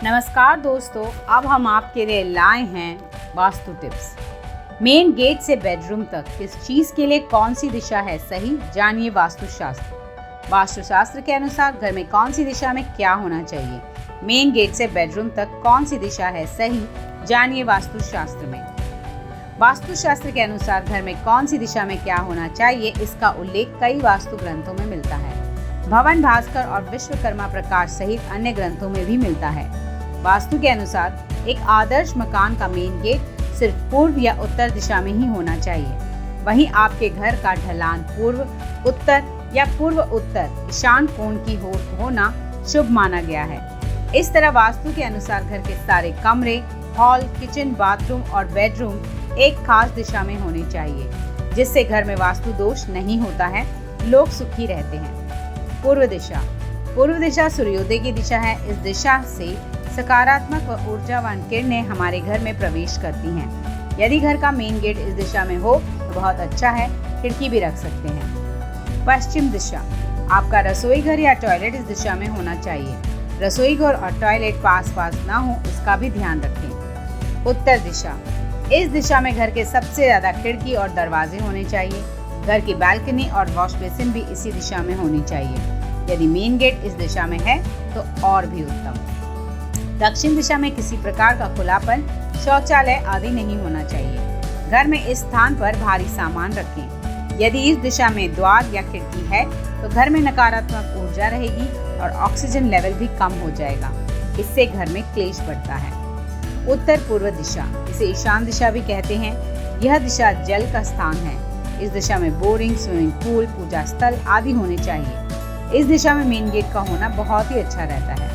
नमस्कार दोस्तों, अब हम आपके लिए लाए हैं वास्तु टिप्स। मेन गेट से बेडरूम तक किस चीज़ के लिए कौन सी दिशा है सही, जानिए वास्तुशास्त्र। वास्तुशास्त्र के अनुसार घर में कौन सी दिशा में क्या होना चाहिए। मेन गेट से बेडरूम तक कौन सी दिशा है सही, जानिए वास्तुशास्त्र में। वास्तुशास्त्र के अनुसार घर में कौन सी दिशा में क्या होना चाहिए, इसका उल्लेख कई वास्तु ग्रंथों में मिलता है। भवन भास्कर और विश्वकर्मा प्रकाश सहित अन्य ग्रंथों में भी मिलता है। वास्तु के अनुसार एक आदर्श मकान का मेन गेट सिर्फ पूर्व या उत्तर दिशा में ही होना चाहिए। वहीं आपके घर का ढलान पूर्व, उत्तर या पूर्व उत्तर ईशान कोण की होना शुभ माना गया है। इस तरह वास्तु के अनुसार घर के सारे कमरे, हॉल, किचन, बाथरूम और बेडरूम एक खास दिशा में होने चाहिए, जिससे घर में वास्तु दोष नहीं होता है, लोग सुखी रहते हैं। पूर्व दिशा। पूर्व दिशा सूर्योदय की दिशा है। इस दिशा से सकारात्मक व ऊर्जावान किरणें हमारे घर में प्रवेश करती हैं। यदि घर का मेन गेट इस दिशा में हो तो बहुत अच्छा है, खिड़की भी रख सकते हैं। पश्चिम दिशा। आपका रसोई घर या टॉयलेट इस दिशा में होना चाहिए। रसोई घर और टॉयलेट पास ना हो, इसका भी ध्यान रखें। उत्तर दिशा। इस दिशा में घर के सबसे ज्यादा खिड़की और दरवाजे होने चाहिए। घर की बालकनी और वॉश बेसिन भी इसी दिशा में होनी चाहिए। यदि मेन गेट इस दिशा में है तो और भी उत्तम। दक्षिण दिशा में किसी प्रकार का खुलापन, शौचालय आदि नहीं होना चाहिए। घर में इस स्थान पर भारी सामान रखें। यदि इस दिशा में द्वार या खिड़की है तो घर में नकारात्मक ऊर्जा रहेगी और ऑक्सीजन लेवल भी कम हो जाएगा। इससे घर में क्लेश बढ़ता है। उत्तर पूर्व दिशा, इसे ईशान दिशा भी कहते हैं। यह दिशा जल का स्थान है। इस दिशा में बोरिंग, स्विमिंग पूल, पूजा स्थल आदि होने चाहिए। इस दिशा में मेन गेट का होना बहुत ही अच्छा रहता है।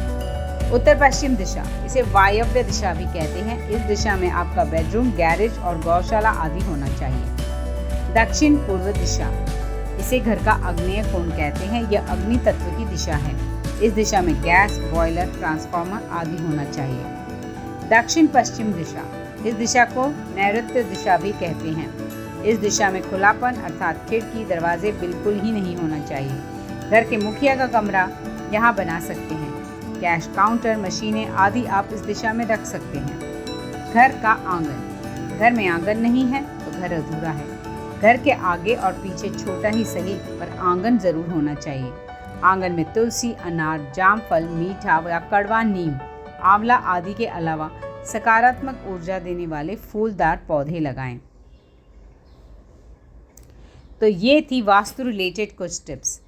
उत्तर पश्चिम दिशा, इसे वायव्य दिशा भी कहते हैं। इस दिशा में आपका बेडरूम, गैरेज और गौशाला आदि होना चाहिए। दक्षिण पूर्व दिशा, इसे घर का आग्नेय कोण कहते हैं। यह अग्नि तत्व की दिशा है। इस दिशा में गैस, बॉयलर, ट्रांसफार्मर आदि होना चाहिए। दक्षिण पश्चिम दिशा, इस दिशा को नैऋत्य दिशा भी कहते हैं। इस दिशा में खुलापन अर्थात खिड़की, दरवाजे बिल्कुल ही नहीं होना चाहिए। घर के मुखिया का कमरा यहाँ बना सकते हैं। कैश काउंटर, मशीनें आदि आप इस दिशा में रख सकते हैं। घर का आंगन। घर में आंगन नहीं है तो घर अधूरा है। घर के आगे और पीछे छोटा ही सही पर आंगन जरूर होना चाहिए। आंगन में तुलसी, अनार, जामफल, मीठा या कड़वा नीम, आंवला आदि के अलावा सकारात्मक ऊर्जा देने वाले फूलदार पौधे लगाएं। तो ये थी वास्तु रिलेटेड कुछ टिप्स।